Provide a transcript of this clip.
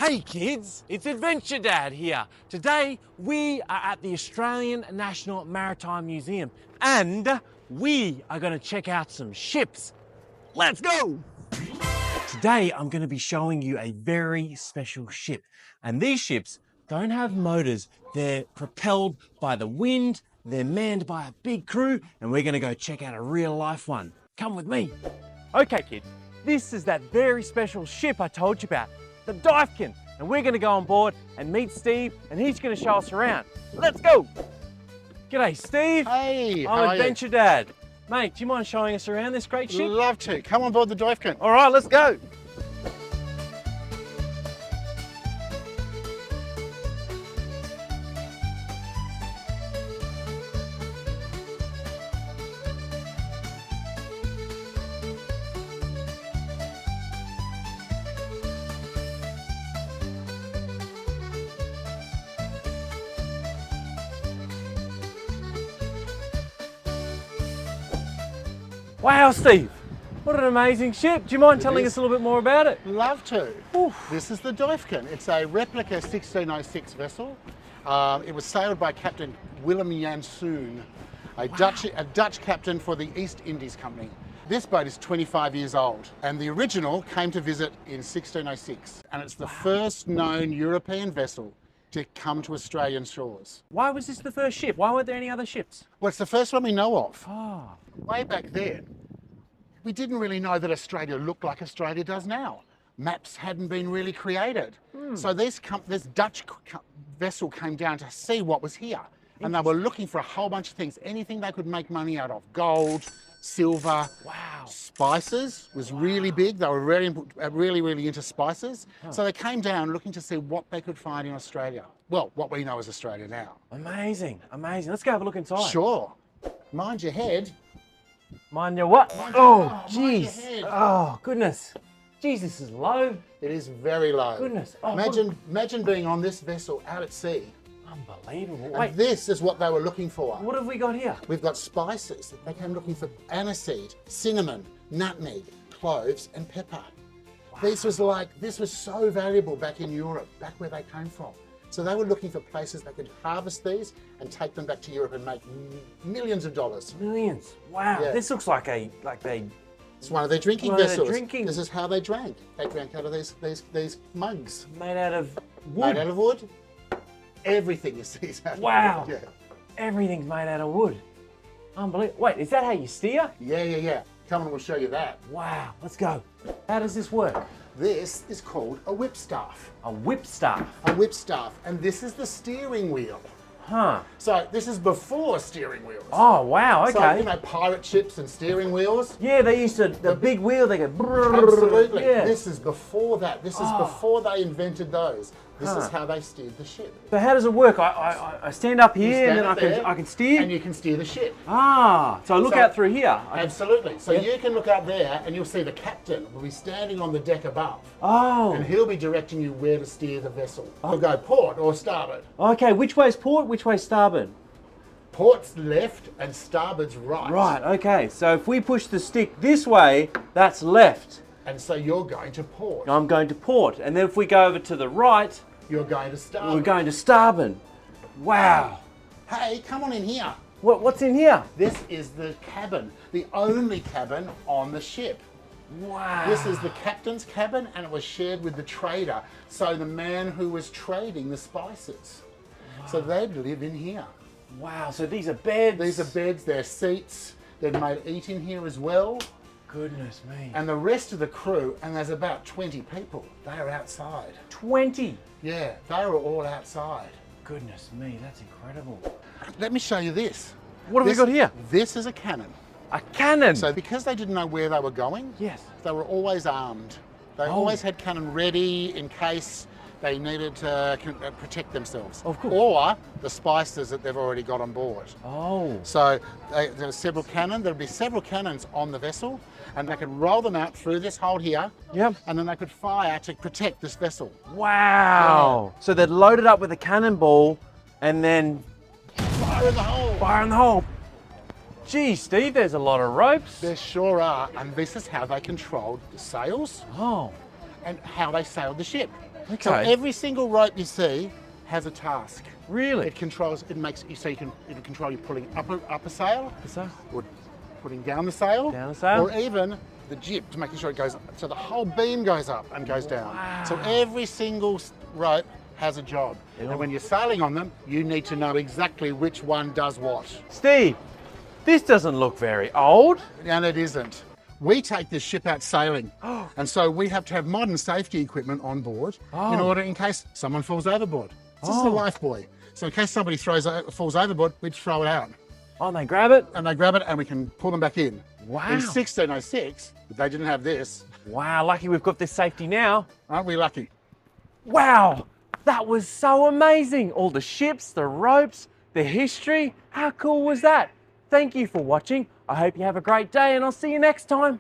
Hey kids, it's Adventure Dad here. Today we are at the Australian National Maritime Museum and we are going to check out some ships. Let's go! Today I'm going to be showing you a very special ship, and these ships don't have motors. They're propelled by the wind, they're manned by a big crew, and we're going to go check out a real life one. Come with me. Okay kids, this is that very special ship I told you about, the Duyfken, and we're going to go on board and meet Steve, and he's going to show us around. Let's go! G'day Steve. Hey, I'm Adventure Dad. Mate, do you mind showing us around this great ship? Love to. Come on board the Duyfken. All right, let's go. Wow, Steve, what an amazing ship. Do you mind telling us a little bit more about it? Love to. Oof. This is the Duyfken. It's a replica 1606 vessel. It was sailed by Captain Willem Janszoon, a Dutch captain for the East Indies Company. This boat is 25 years old, and the original came to visit in 1606, and it's the first known European vessel to come to Australian shores. Why was this the first ship? Why weren't there any other ships? Well, it's the first one we know of. Oh. Way back then, we didn't really know that Australia looked like Australia does now. Maps hadn't been really created. So this Dutch vessel came down to see what was here. And they were looking for a whole bunch of things, anything they could make money out of. Gold, silver, spices was really big. They were really into spices. So they came down looking to see what they could find in Australia. Well, what we know as Australia now. Amazing, amazing. Let's go have a look inside. Sure. Mind your head. Mind your what? Oh, jeez. Oh, goodness. Jeez, this is low. It is very low. Goodness. Oh, imagine being on this vessel out at sea. Unbelievable. And Wait, this is what they were looking for. what have we got here? We've got spices. They came looking for aniseed, cinnamon, nutmeg, cloves, and pepper. This was so valuable back in Europe, back where they came from. So they were looking for places they could harvest these and take them back to Europe and make millions of dollars. Millions. Wow. Yeah. This looks like It's one of their drinking vessels. This is how they drank. They drank out of these mugs. made out of wood. Made out of wood. Everything you see is out of Wow. wood. Yeah. Everything's made out of wood. Unbelievable. Wait, is that how you steer? Yeah. Come on, we'll show you that. Wow. Let's go. How does this work? This is called a whipstaff. A whipstaff. A whipstaff, and this is the steering wheel. Huh. So this is before steering wheels. Oh, wow. Okay. So, you know, pirate ships and steering wheels. Yeah, they used to, the big wheel, they go brrrr. Absolutely. Yeah. This is before that. This is before they invented those. This is how they steered the ship. So how does it work? I stand up here stand and then up there, I can steer? And you can steer the ship. Ah, so I look out through here. Absolutely. So you can look out there and you'll see the captain will be standing on the deck above. Oh. And he'll be directing you where to steer the vessel. He'll go port or starboard. Okay, which way's port, which way's starboard? Port's left and starboard's right. Right, okay. So if we push the stick this way, that's left. And so you're going to port. I'm going to port. And then if we go over to the right, You're going to starboard. we're going to starboard. Wow. Hey, come on in here. What's in here? This is the cabin, the only cabin on the ship. Wow. This is the captain's cabin, and it was shared with the trader. So the man who was trading the spices. So they'd live in here. Wow, so these are beds. These are beds, they're seats. They'd made eat in here as well. Goodness me. And the rest of the crew, and there's about 20 people, they are outside. 20. Yeah, they were all outside. Goodness me, that's incredible. Let me show you this. What have we got here? This is a cannon. A cannon. So because they didn't know where they were going, Yes. they were always armed. They always had cannon ready in case they needed to protect themselves. Of course. Or the spices that they've already got on board. Oh. So there were several cannons. There'd be several cannons on the vessel, and they could roll them out through this hole here. Yep. And then they could fire to protect this vessel. Wow. Yeah. So they'd load it up with a cannonball and then Fire in the hole. fire in the hole. Gee, Steve, there's a lot of ropes. There sure are, and this is how they controlled the sails Oh. and how they sailed the ship. So Okay. every single rope you see has a task. Really? It controls, it makes you so you can it'll control you pulling up a sail, So, or putting down the sail, Down the sail. or even the jib to making sure it goes, so the whole beam goes up and goes down. So Wow. every single rope has a job. And when you're sailing on them, you need to know exactly which one does what. Steve, this doesn't look very old. And it isn't. We take this ship out sailing, and so we have to have modern safety equipment on board in order, in case someone falls overboard. This is the life buoy. So in case somebody falls overboard, we'd throw it out. Oh, and they grab it? And they grab it and we can pull them back in. Wow. In 1606, they didn't have this. Wow, lucky we've got this safety now. Aren't we lucky? Wow, that was so amazing. All the ships, the ropes, the history. How cool was that? Thank you for watching. I hope you have a great day and I'll see you next time.